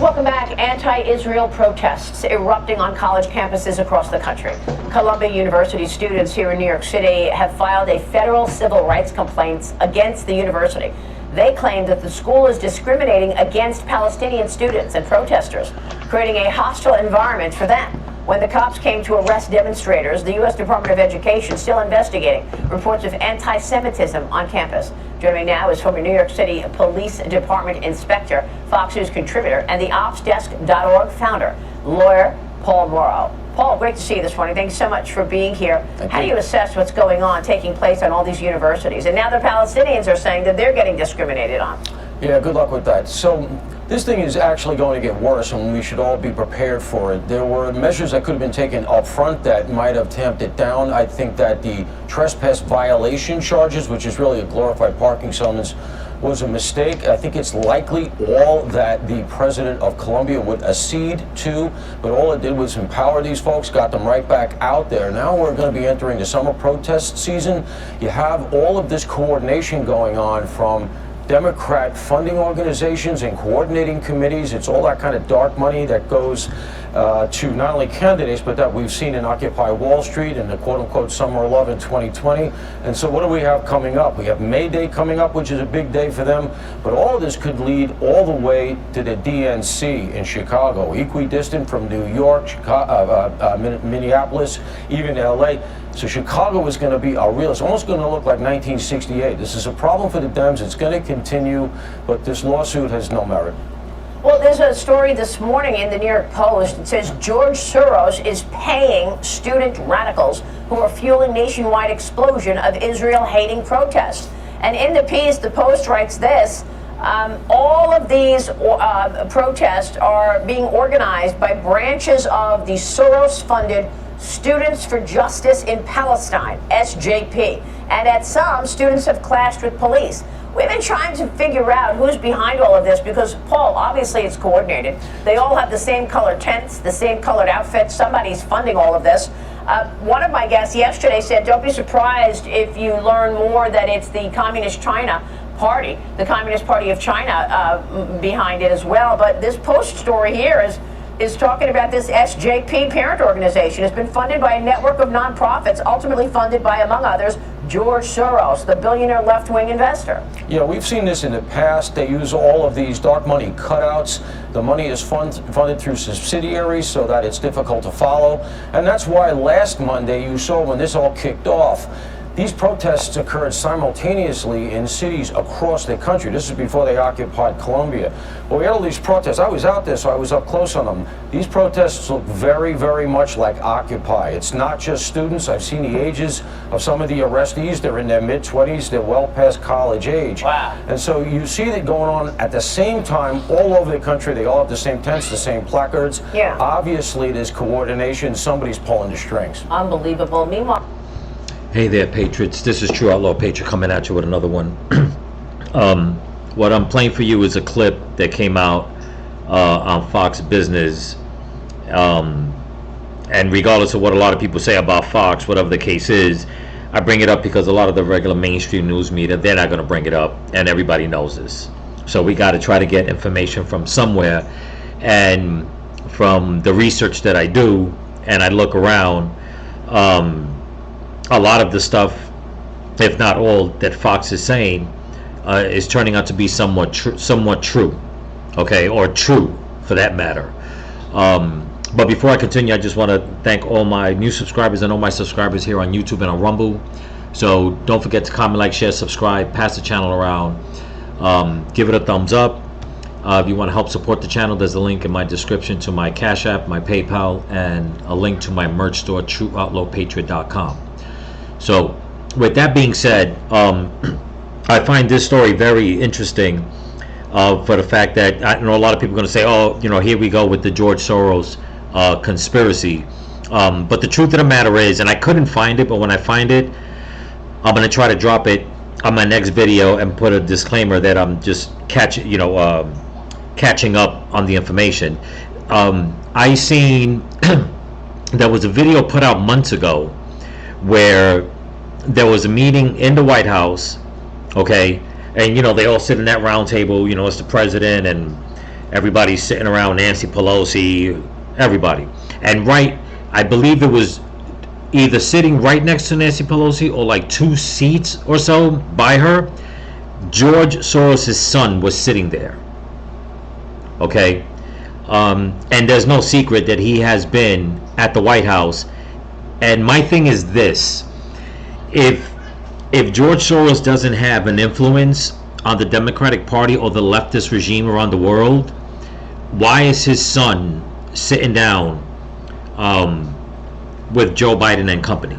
Welcome back. Anti-Israel protests erupting on college campuses across the country. Columbia University students here in New York City have filed a federal civil rights complaint against the university. They claim that the school is discriminating against Palestinian students and protesters, creating a hostile environment for them. When the cops came to arrest demonstrators, the U.S. Department of Education still investigating reports of anti-Semitism on campus. Joining me now is former New York City Police Department Inspector, Fox News contributor, and the OpsDesk.org founder, lawyer Paul Morrow. Paul, great to see you this morning. Thanks so much for being here. How do you assess what's going on, taking place on all these universities? And now the Palestinians are saying that they're getting discriminated on. Yeah, good luck with that. So this thing is actually going to get worse, and we should all be prepared for it. There were measures that could have been taken up front that might have tamped it down. I think that the trespass violation charges, which is really a glorified parking summons, was a mistake. I think it's likely all that the president of Columbia would accede to, but all it did was empower these folks, got them right back out there. Now we're going to be entering the summer protest season. You have all of this coordination going on from Democrat funding organizations and coordinating committees. It's all that kind of dark money that goes to not only candidates, but that we've seen in Occupy Wall Street and the quote-unquote Summer of Love in 2020. And so what do we have coming up? We have May Day coming up, which is a big day for them. But all of this could lead all the way to the DNC in Chicago, equidistant from New York, Minneapolis, even LA. So Chicago is going to be it's almost going to look like 1968. This is a problem for the Dems. It's going to continue, but this lawsuit has no merit. Well, there's a story this morning in the New York Post. It says George Soros is paying student radicals who are fueling nationwide explosion of Israel-hating protests. And in the piece, the Post writes this: all of these protests are being organized by branches of the Soros-funded Students for Justice in Palestine, SJP. And at some, students have clashed with police. We've been trying to figure out who's behind all of this because, Paul, obviously it's coordinated. They all have the same colored tents, the same colored outfits. Somebody's funding all of this. One of my guests yesterday said, don't be surprised if you learn more that it's the Communist China Party, the Communist Party of China behind it as well. But this Post story here is talking about this SJP parent organization. It's been funded by a network of nonprofits, ultimately funded by, among others, George Soros, the billionaire left-wing investor. Yeah, we've seen this in the past. They use all of these dark money cutouts. The money is funded through subsidiaries so that it's difficult to follow. And that's why last Monday you saw when this all kicked off, these protests occurred simultaneously in cities across the country. This is before they occupied Columbia. But we had all these protests. I was out there, so I was up close on them. These protests look very, very much like Occupy. It's not just students. I've seen the ages of some of the arrestees. They're in their mid-20s. They're well past college age. Wow. And so you see that going on at the same time all over the country. They all have the same tents, the same placards. Yeah. Obviously, there's coordination. Somebody's pulling the strings. Unbelievable. Meanwhile, hey there, Patriots. This is True Outlaw Patriot coming at you with another one. What I'm playing for you is a clip that came out on Fox Business. And regardless of what a lot of people say about Fox, whatever the case is, I bring it up because a lot of the regular mainstream news media, they're not going to bring it up, and everybody knows this. So we got to try to get information from somewhere. And from the research that I do, and I look around, a lot of the stuff, if not all, that Fox is saying is turning out to be somewhat true, okay, or true for that matter. But before I continue, I just want to thank all my new subscribers and all my subscribers here on YouTube and on Rumble. So don't forget to comment, like, share, subscribe, pass the channel around, give it a thumbs up. If you want to help support the channel, there's a link in my description to my Cash App, my PayPal, and a link to my merch store, TrueOutlawPatriot.com. So, with that being said, I find this story very interesting for the fact that I know a lot of people are going to say, oh, you know, here we go with the George Soros conspiracy. But the truth of the matter is, and I couldn't find it, but when I find it, I'm going to try to drop it on my next video and put a disclaimer that I'm just catching up on the information. I seen there was a video put out months ago where there was a meeting in the White House, okay, and you know they all sit in that round table, you know, it's the president and Everybody's sitting around Nancy Pelosi, everybody. And I believe it was either sitting right next to Nancy Pelosi or like 2 seats or so by her, George Soros' son was sitting there. Okay? And there's no secret that he has been at the White House. And my thing is this: if George Soros doesn't have an influence on the Democratic Party or the leftist regime around the world, why is his son sitting down with Joe Biden and company?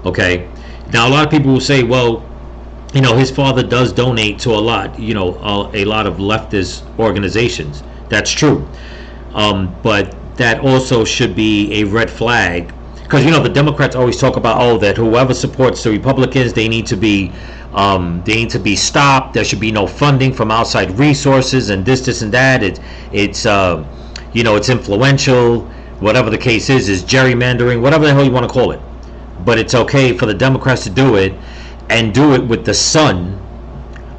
Okay, now a lot of people will say, well, his father does donate to a lot of leftist organizations. That's true, but that also should be a red flag, because the Democrats always talk about, that whoever supports the Republicans, they need to be stopped. There should be no funding from outside resources, and this and that. It's influential. Whatever the case is gerrymandering, whatever the hell you want to call it. But it's okay for the Democrats to do it, and do it with the son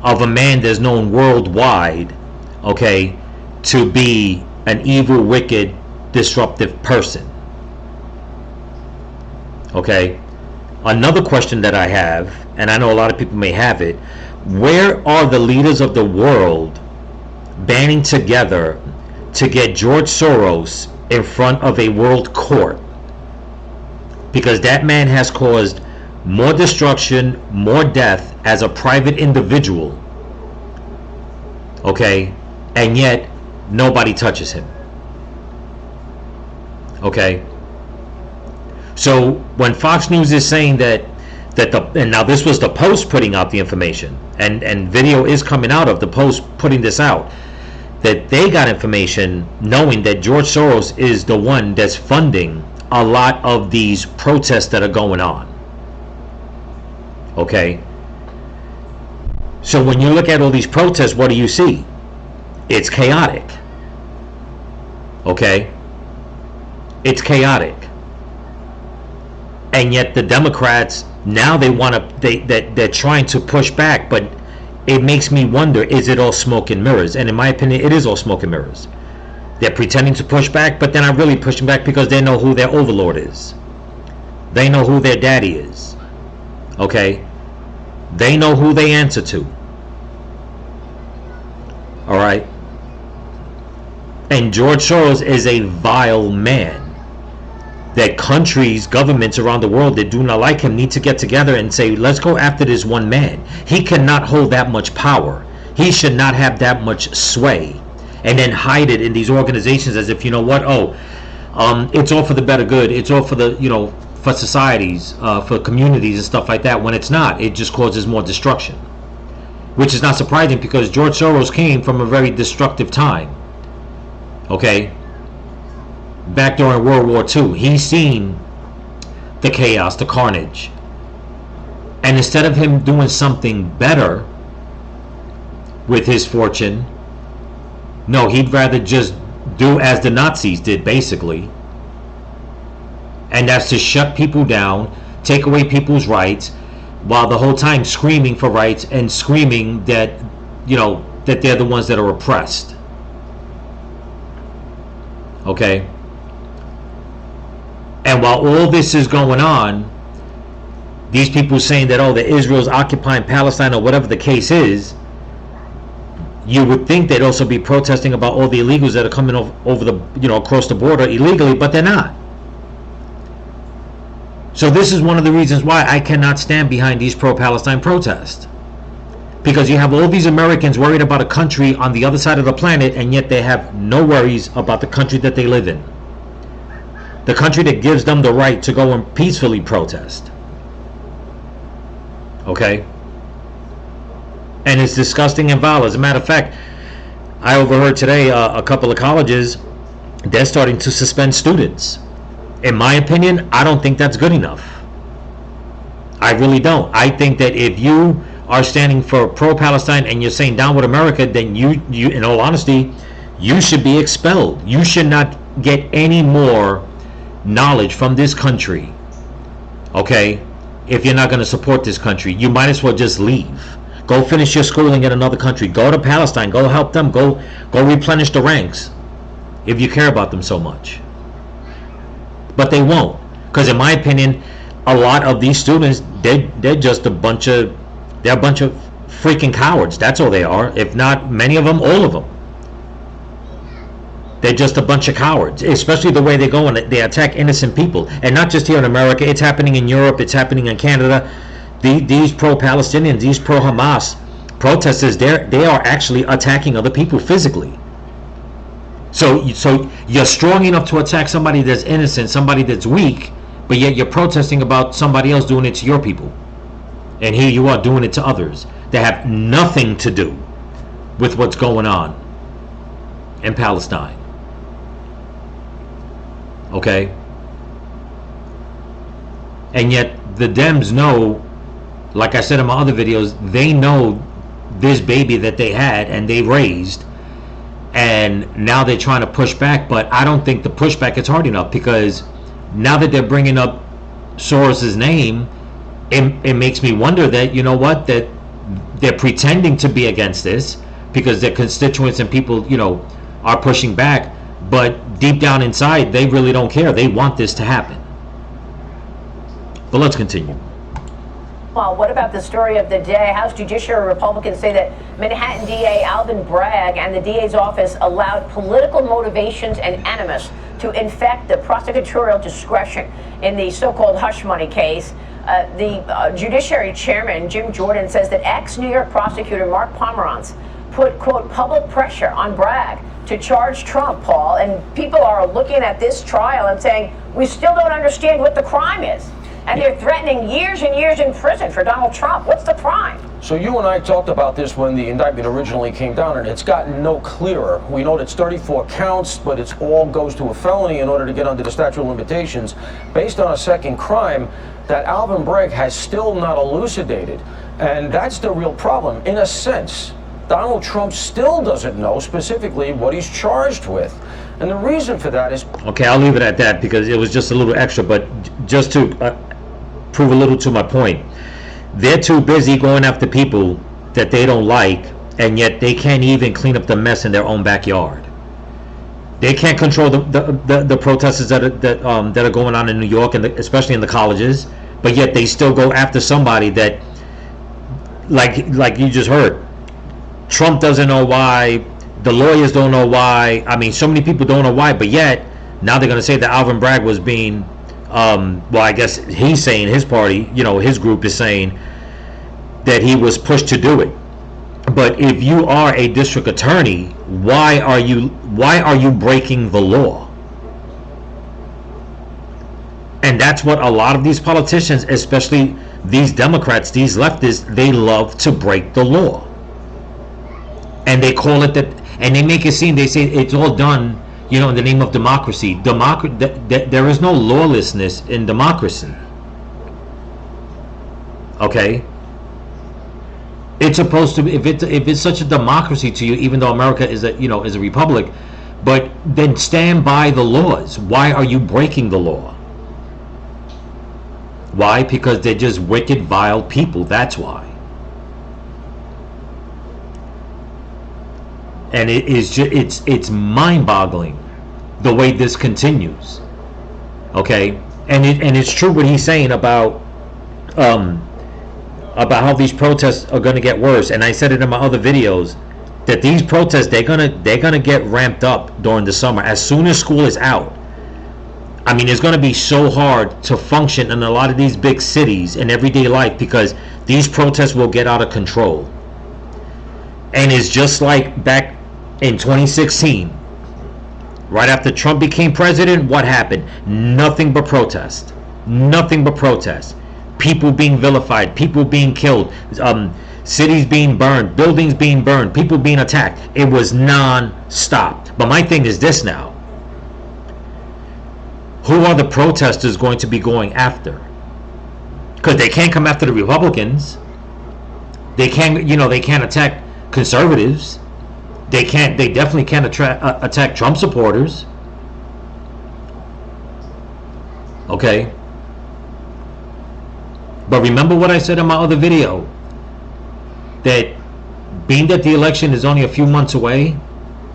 of a man that's known worldwide, okay, to be an evil, wicked, disruptive person. Okay. Another question that I have, and I know a lot of people may have it: where are the leaders of the world banding together to get George Soros in front of a world court? Because that man has caused more destruction, more death as a private individual. Okay? And yet nobody touches him. Okay? So when Fox News is saying and now this was the Post putting out the information, and video is coming out of the Post putting this out, that they got information knowing that George Soros is the one that's funding a lot of these protests that are going on. Okay? So when you look at all these protests, what do you see? It's chaotic. Okay? It's chaotic. And yet the Democrats, now they're trying to push back, but it makes me wonder, is it all smoke and mirrors? And in my opinion, it is all smoke and mirrors. They're pretending to push back, but they're not really pushing back, because they know who their overlord is. They know who their daddy is. Okay? They know who they answer to. Alright? And George Soros is a vile man that countries, governments around the world that do not like him need to get together and say, let's go after this one man. He cannot hold that much power. He should not have that much sway, and then hide it in these organizations as if, it's all for the better good. It's all for the, for societies, for communities and stuff like that, when it's not. It just causes more destruction. Which is not surprising, because George Soros came from a very destructive time. Okay? Back during World War II, he's seen the chaos, the carnage. And instead of him doing something better with his fortune, no, he'd rather just do as the Nazis did, basically. And that's to shut people down, take away people's rights, while the whole time screaming for rights and screaming that, that they're the ones that are oppressed. Okay? And while all this is going on, these people saying that, that Israel's occupying Palestine, or whatever the case is, you would think they'd also be protesting about all the illegals that are coming over the, across the border illegally, but they're not. So this is one of the reasons why I cannot stand behind these pro-Palestine protests. Because you have all these Americans worried about a country on the other side of the planet, and yet they have no worries about the country that they live in. The country that gives them the right to go and peacefully protest. Okay? And it's disgusting and vile. As a matter of fact, I overheard today a couple of colleges, they're starting to suspend students. In my opinion, I don't think that's good enough. I really don't. I think that if you are standing for pro-Palestine and you're saying down with America, then you in all honesty, you should be expelled. You should not get any more knowledge from this country. Okay? If you're not going to support this country, you might as well just leave. Go finish your schooling in another country. Go to Palestine. Go help them. Go replenish the ranks if you care about them so much. But they won't, because in my opinion, a lot of these students, they're just a bunch of freaking cowards. That's all they are. If not many of them, all of them. They're just a bunch of cowards, especially the way they go and they attack innocent people. And not just here in America, it's happening in Europe, it's happening in Canada. These pro-Palestinians, these pro-Hamas protesters, they are actually attacking other people physically. So you're strong enough to attack somebody that's innocent, somebody that's weak, but yet you're protesting about somebody else doing it to your people. And here you are doing it to others that have nothing to do with what's going on in Palestine. Okay? And yet the Dems know, like I said in my other videos, they know this baby that they had and they raised, and now they're trying to push back. But I don't think the pushback is hard enough, because now that they're bringing up Soros's name, it makes me wonder that, you know what, that they're pretending to be against this because their constituents and people, you know, are pushing back, but deep down inside they really don't care. They want this to happen. But let's continue. Well, what about the story of the day? House Judiciary Republicans say that Manhattan DA Alvin Bragg and the DA's office allowed political motivations and animus to infect the prosecutorial discretion in the so-called hush money case. The Judiciary Chairman, Jim Jordan, says that ex-New York prosecutor Mark Pomerantz put, quote, public pressure on Bragg to charge Trump, Paul. And people are looking at this trial and saying, we still don't understand what the crime is. And they're threatening years and years in prison for Donald Trump. What's the crime? So you and I talked about this when the indictment originally came down, and it's gotten no clearer. We know that it's 34 counts, but it all goes to a felony in order to get under the statute of limitations based on a second crime that Alvin Bragg has still not elucidated. And that's the real problem. In a sense, Donald Trump still doesn't know specifically what he's charged with. And the reason for that is... Okay, I'll leave it at that because it was just a little extra, but just to prove a little to my point, they're too busy going after people that they don't like, and yet they can't even clean up the mess in their own backyard. They can't control the protesters that are going on in New York, and especially in the colleges, but yet they still go after somebody that, like you just heard, Trump doesn't know why, the lawyers don't know why. I mean, so many people don't know why, but yet now they're going to say that Alvin Bragg was being, well, I guess he's saying, his party, you know, his group is saying that he was pushed to do it. But if you are a district attorney, why are you breaking the law? And that's what a lot of these politicians, especially these Democrats, these leftists, they love to break the law. And they call it that, and they make it seem, they say it's all done, you know, in the name of democracy. There is no lawlessness in democracy. Okay? It's supposed to be, if it's such a democracy to you, even though America is a, you know, is a republic, but then stand by the laws. Why are you breaking the law? Why? Because they're just wicked, vile people. That's why. And it is just, it's mind-boggling the way this continues. Okay, and it's true what he's saying about how these protests are going to get worse. And I said it in my other videos that these protests, they're gonna get ramped up during the summer as soon as school is out. I mean, it's going to be so hard to function in a lot of these big cities in everyday life because these protests will get out of control. And it's just like back in 2016, right after Trump became president, what happened? Nothing but protest. Nothing but protest. People being vilified, people being killed, cities being burned, buildings being burned, people being attacked. It was non-stop. But my thing is this now. Who are the protesters going to be going after? Because they can't come after the Republicans. They can't, you know, they can't attack conservatives. They definitely can't attack Trump supporters. Okay? But remember what I said in my other video. that being that the election is only a few months away,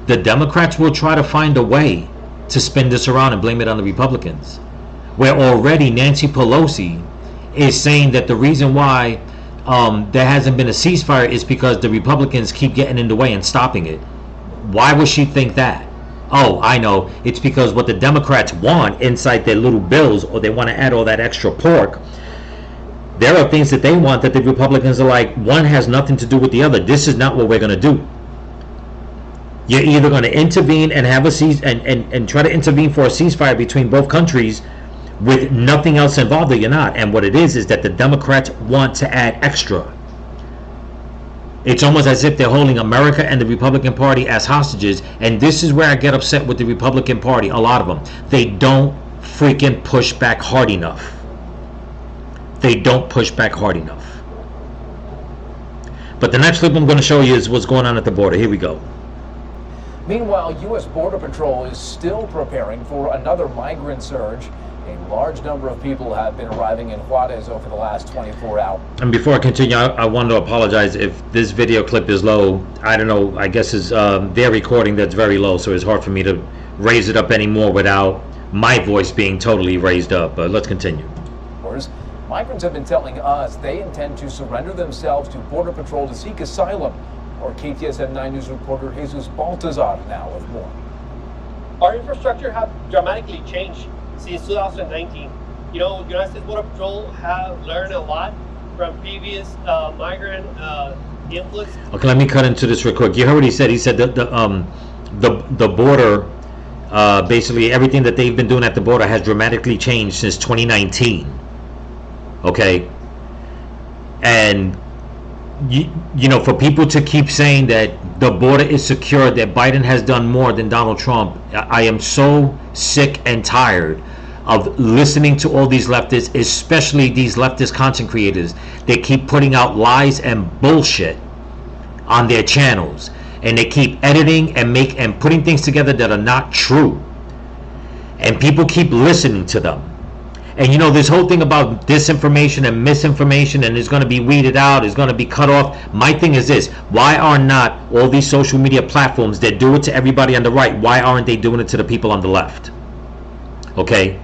the Democrats will try to find a way to spin this around and blame it on the Republicans. Where already Nancy Pelosi is saying that the reason why there hasn't been a ceasefire is because the Republicans keep getting in the way and stopping it. Why would she think that? Oh, I know. It's because what the Democrats want inside their little bills, or they want to add all that extra pork. There are things that they want that the Republicans are like, one has nothing to do with the other. This is not what we're going to do. You're either going to intervene and have a and try to intervene for a ceasefire between both countries with nothing else involved, or you're not. And what it is that the Democrats want to add extra. It's almost as if they're holding America and the Republican Party as hostages. And this is where I get upset with the Republican Party, a lot of them. They don't freaking push back hard enough. They don't push back hard enough. But the next clip I'm going to show you is what's going on at the border. Here we go. Meanwhile, U.S. Border Patrol is still preparing for another migrant surge. A large number of people have been arriving in Juarez over the last 24 hours. And before I continue, I want to apologize if this video clip is low. I don't know, I guess it's their recording that's very low, so it's hard for me to raise it up anymore without my voice being totally raised up. But let's continue. Migrants have been telling us they intend to surrender themselves to Border Patrol to seek asylum. Or KTSM 9 News reporter Jesus Baltazar now with more. Our infrastructure have dramatically changed since 2019. You know, United States Border Patrol have learned a lot from previous migrant influx. Okay, let me cut into this real quick. You heard what he said. He said that the border, basically everything that they've been doing at the border has dramatically changed since 2019. Okay, and you know, for people to keep saying that the border is secure, that Biden has done more than Donald Trump, I am so sick and tired of listening to all these leftists, especially these leftist content creators. They keep putting out lies and bullshit on their channels, and they keep editing and putting things together that are not true, and people keep listening to them. And you know, this whole thing about disinformation and misinformation, and it's going to be weeded out, it's going to be cut off. My thing is this: why are not all these social media platforms that do it to everybody on the right, why aren't they doing it to the people on the left? Okay,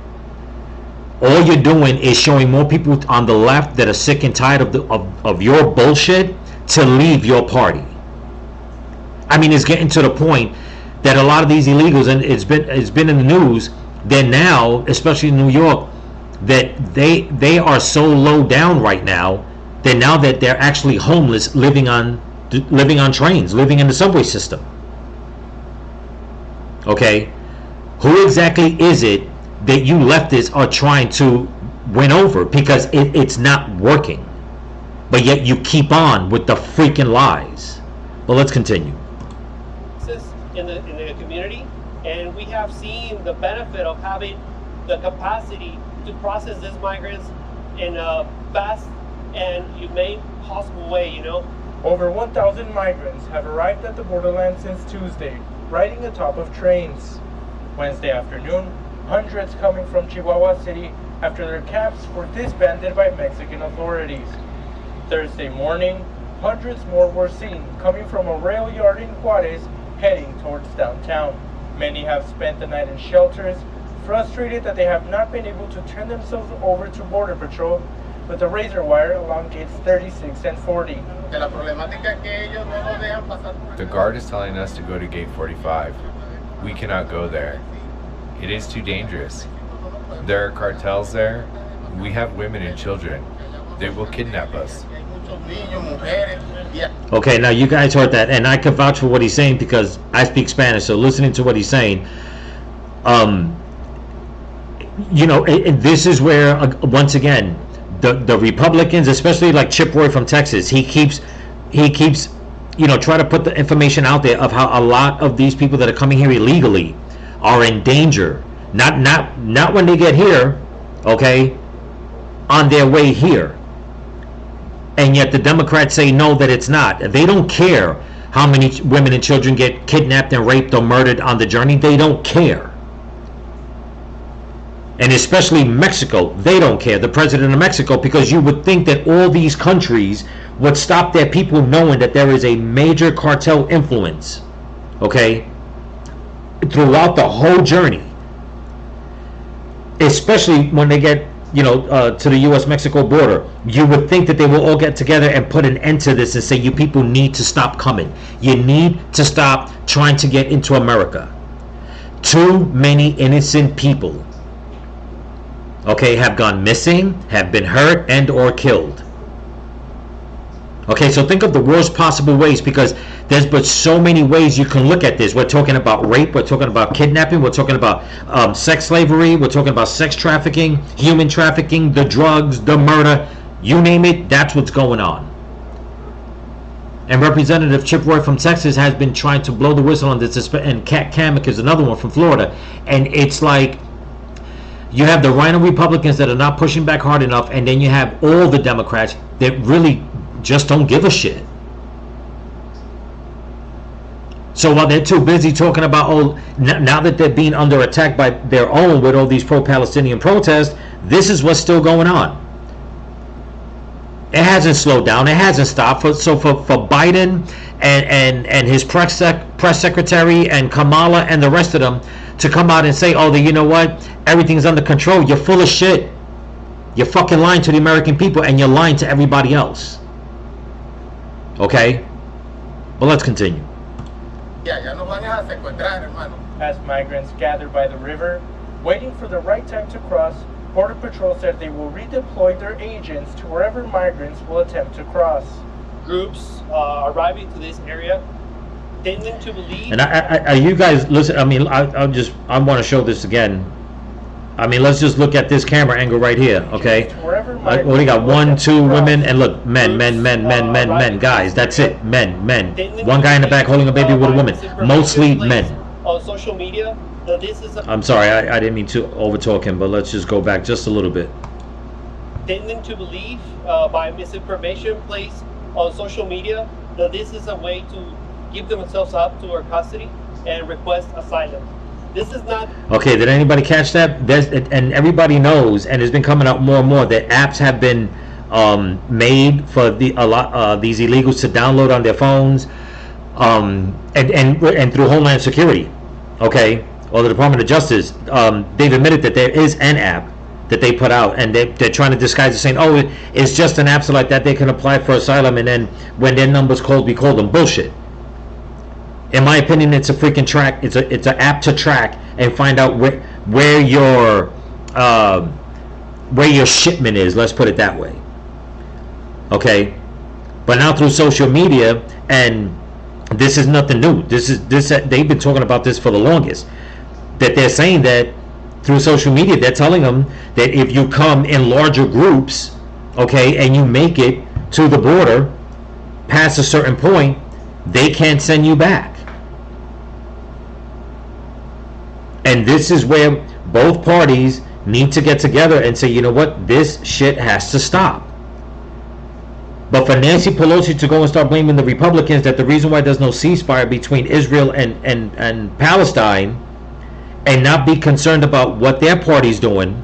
all you're doing is showing more people on the left that are sick and tired of your bullshit to leave your party. I mean, it's getting to the point that a lot of these illegals, and it's been in the news, that now, especially in New York, that they are so low down right now that now that they're actually homeless, living on trains, living in the subway system. Okay, who exactly is it that you leftists are trying to win over? Because it's not working, but yet you keep on with the freaking lies. Well, let's continue. In the community, and we have seen the benefit of having the capacity to process these migrants in a fast and humane possible way, you know. Over 1,000 migrants have arrived at the borderland since Tuesday, riding atop of trains. Wednesday afternoon, hundreds coming from Chihuahua City after their camps were disbanded by Mexican authorities. Thursday morning, hundreds more were seen coming from a rail yard in Juarez, heading towards downtown. Many have spent the night in shelters, frustrated that they have not been able to turn themselves over to Border Patrol with the razor wire along gates 36 and 40. The guard is telling us to go to gate 45. We cannot go there. It is too dangerous. There are cartels there. We have women and children. They will kidnap us. Okay, now you guys heard that, and I can vouch for what he's saying because I speak Spanish, so listening to what he's saying, you know, this is where, once again, the Republicans, especially like Chip Roy from Texas, he keeps, you know, try to put the information out there of how a lot of these people that are coming here illegally are in danger. Not when they get here, okay, on their way here. And yet the Democrats say no, that it's not. They don't care how many women and children get kidnapped and raped or murdered on the journey. They don't care. And especially Mexico, they don't care, the president of Mexico, because you would think that all these countries would stop their people knowing that there is a major cartel influence, okay, throughout the whole journey, especially when they get, to the U.S.-Mexico border. You would think that they will all get together and put an end to this and say, you people need to stop coming. You need to stop trying to get into America. Too many innocent people, okay, have gone missing, have been hurt and or killed. Okay, so think of the worst possible ways, because there's but so many ways you can look at this. We're talking about rape, we're talking about kidnapping, we're talking about sex slavery, we're talking about sex trafficking, human trafficking, the drugs, the murder, you name it, that's what's going on. And Representative Chip Roy from Texas has been trying to blow the whistle on this, and Kat Kamek is another one from Florida. And it's like, you have the rhino Republicans that are not pushing back hard enough, and then you have all the Democrats that really just don't give a shit. So while they're too busy talking about, now that they're being under attack by their own with all these pro-Palestinian protests, this is what's still going on. It hasn't slowed down. It hasn't stopped. So for Biden and his press secretary and Kamala and the rest of them to come out and say, you know what, everything's under control, you're full of shit. You're fucking lying to the American people, and you're lying to everybody else. Okay? But let's continue. As migrants gather by the river, waiting for the right time to cross, Border Patrol said they will redeploy their agents to wherever migrants will attempt to cross. Groups arriving to this area tending to believe. And I you guys listen. I mean, I want to show this again. I mean, let's just look at this camera angle right here, okay? What do you got? 1, 2 women, and look, men, guys. That's it, men. One guy in the back holding a baby with a woman. Mostly men. On social media, this is I'm sorry, I didn't mean to overtalk him, but let's just go back just a little bit. Tending to believe by misinformation placed on social media that this is a way to give themselves up to our custody and request asylum. This is not. Okay, did anybody catch that? And everybody knows, and it's been coming out more and more, that apps have been made for these illegals to download on their phones, and through Homeland Security, okay, or the Department of Justice. They've admitted that there is an app that they put out, and they're trying to disguise it, saying, it's just an app so like that they can apply for asylum, and then when their number's called, we call them. Bullshit. In my opinion, it's a freaking track. It's an app to track and find out where your shipment is. Let's put it that way. Okay, but now through social media, and this is nothing new. They've been talking about this for the longest. That they're saying that through social media, they're telling them that if you come in larger groups, okay, and you make it to the border past a certain point, they can't send you back. And this is where both parties need to get together and say, you know what, this shit has to stop. But for Nancy Pelosi to go and start blaming the Republicans that the reason why there's no ceasefire between Israel and Palestine, and not be concerned about what their party's doing,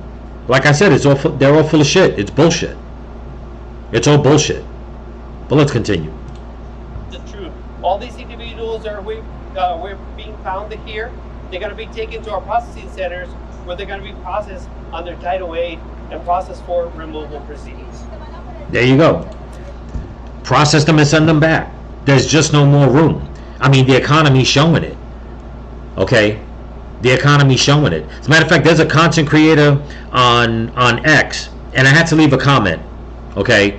like I said, they're all full of shit. It's bullshit. It's all bullshit. But let's continue. The truth. All these individuals we're being found here. They're going to be taken to our processing centers, where they're going to be processed under Title VIII and processed for removal proceedings. There you go. Process them and send them back. There's just no more room. I mean, the economy's showing it. Okay? The economy's showing it. As a matter of fact, there's a content creator on X, and I had to leave a comment. Okay?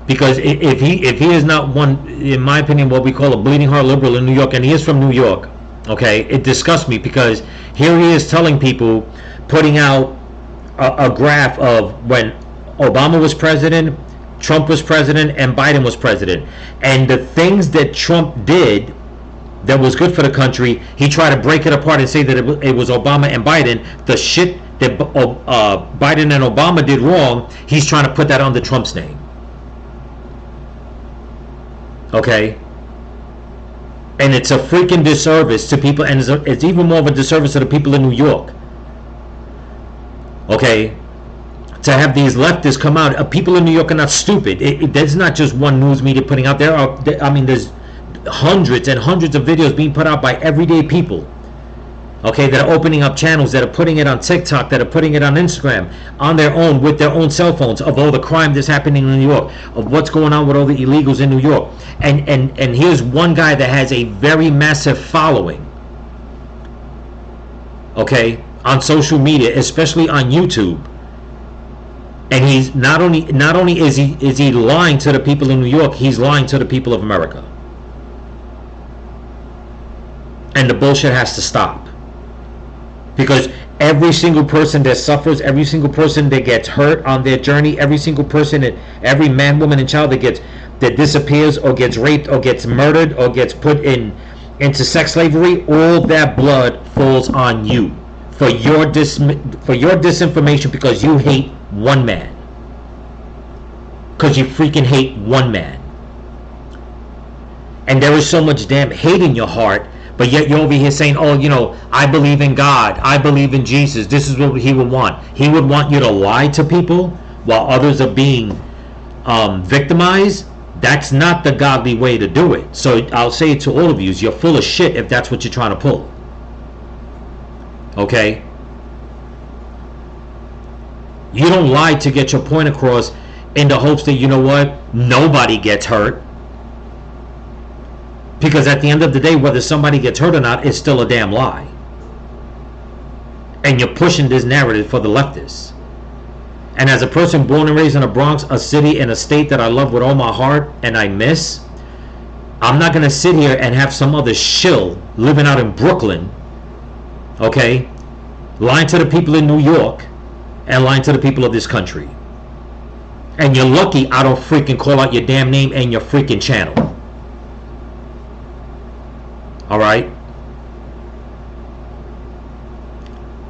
Because if he is not one, in my opinion, what we call a bleeding heart liberal in New York, and he is from New York, okay, it disgusts me, because here he is telling people, putting out a graph of when Obama was president, Trump was president, and Biden was president, and the things that Trump did that was good for the country, he tried to break it apart and say that it was Obama and Biden. The shit that Biden and Obama did wrong, he's trying to put that under Trump's name. Okay? And it's a freaking disservice to people, and it's even more of a disservice to the people in New York. Okay? to have these leftists come out. People in New York are not stupid. There's not just one news media putting out. There's hundreds and hundreds of videos being put out by everyday people. Okay, that are opening up channels, that are putting it on TikTok, that are putting it on Instagram, on their own, with their own cell phones, of all the crime that's happening in New York, of what's going on with all the illegals in New York. And here's one guy that has a very massive following, okay, on social media, especially on YouTube. And he's not only is he lying to the people in New York, he's lying to the people of America. And the bullshit has to stop. Because every single person that suffers, every single person that gets hurt on their journey, every single person, every man, woman, and child that disappears or gets raped or gets murdered or gets put into sex slavery, all that blood falls on you for your disinformation, because you hate one man. Because you freaking hate one man. And there is so much damn hate in your heart. But yet you're over here saying, oh, I believe in God. I believe in Jesus. This is what he would want. He would want you to lie to people while others are being victimized. That's not the godly way to do it. So I'll say it to all of you. You're full of shit if that's what you're trying to pull. Okay? You don't lie to get your point across in the hopes that, nobody gets hurt. Because at the end of the day, whether somebody gets hurt or not, it's still a damn lie. And you're pushing this narrative for the leftists. And as a person born and raised in the Bronx, a city and a state that I love with all my heart and I miss, I'm not going to sit here and have some other shill living out in Brooklyn, okay, lying to the people in New York and lying to the people of this country. And you're lucky I don't freaking call out your damn name and your freaking channel. All right,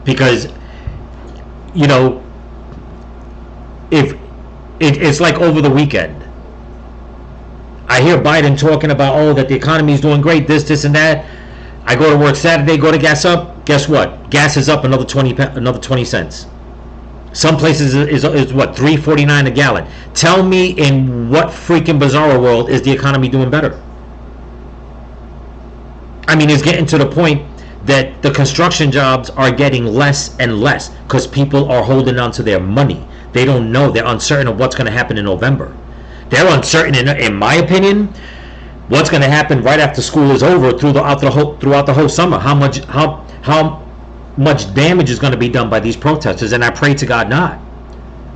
because if it's like over the weekend, I hear Biden talking about that the economy is doing great, this and that. I go to work Saturday, go to gas up. Guess what? Gas is up another 20 cents. Some places is what, $3.49 a gallon. Tell me in what freaking bizarre world is the economy doing better? I mean, it's getting to the point that the construction jobs are getting less and less because people are holding on to their money. They don't know. They're uncertain of what's going to happen in November. They're uncertain, in my opinion, what's going to happen right after school is over throughout the whole summer. How much damage is going to be done by these protesters? And I pray to God not.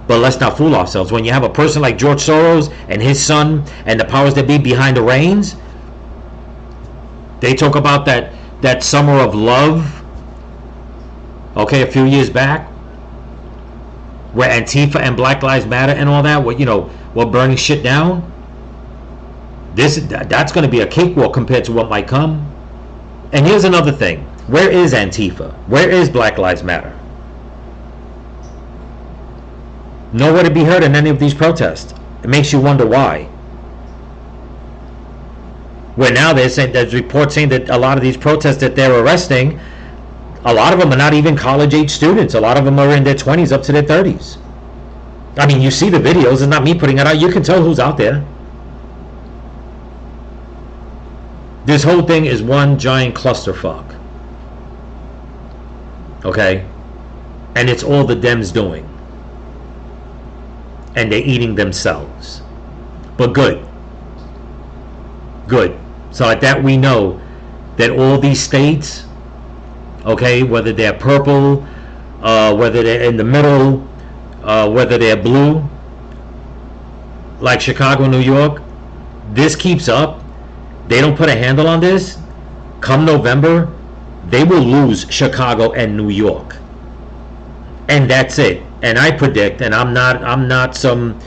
But let's not fool ourselves. When you have a person like George Soros and his son and the powers that be behind the reins, they talk about that summer of love, okay, a few years back, where Antifa and Black Lives Matter and all that, were burning shit down. That's going to be a cakewalk compared to what might come. And here's another thing. Where is Antifa? Where is Black Lives Matter? Nowhere to be heard in any of these protests. It makes you wonder why. Where now there's reports saying that a lot of these protests that they're arresting, a lot of them are not even college-age students. A lot of them are in their 20s up to their 30s. I mean, you see the videos. It's not me putting it out. You can tell who's out there. This whole thing is one giant clusterfuck. Okay? And it's all the Dems doing. And they're eating themselves. But good. Good. So at that we know that all these states, okay, whether they're purple, whether they're in the middle, whether they're blue, like Chicago, New York, this keeps up. They don't put a handle on this. Come November, they will lose Chicago and New York. And that's it. And I predict, and I'm not some,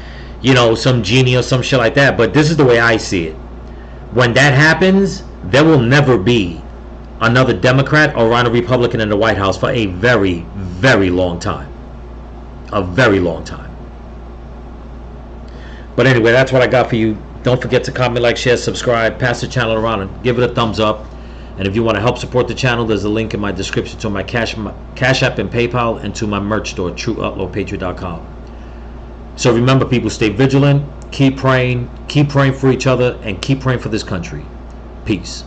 some genie or some shit like that, but this is the way I see it. When that happens, there will never be another Democrat or a Republican in the White House for a very, very long time. A very long time. But anyway, that's what I got for you. Don't forget to comment, like, share, subscribe, pass the channel around, and give it a thumbs up. And if you want to help support the channel, there's a link in my description to my Cash App and PayPal, and to my merch store, TrueOutlawPatriot.com. So remember, people, stay vigilant, keep praying for each other, and keep praying for this country. Peace.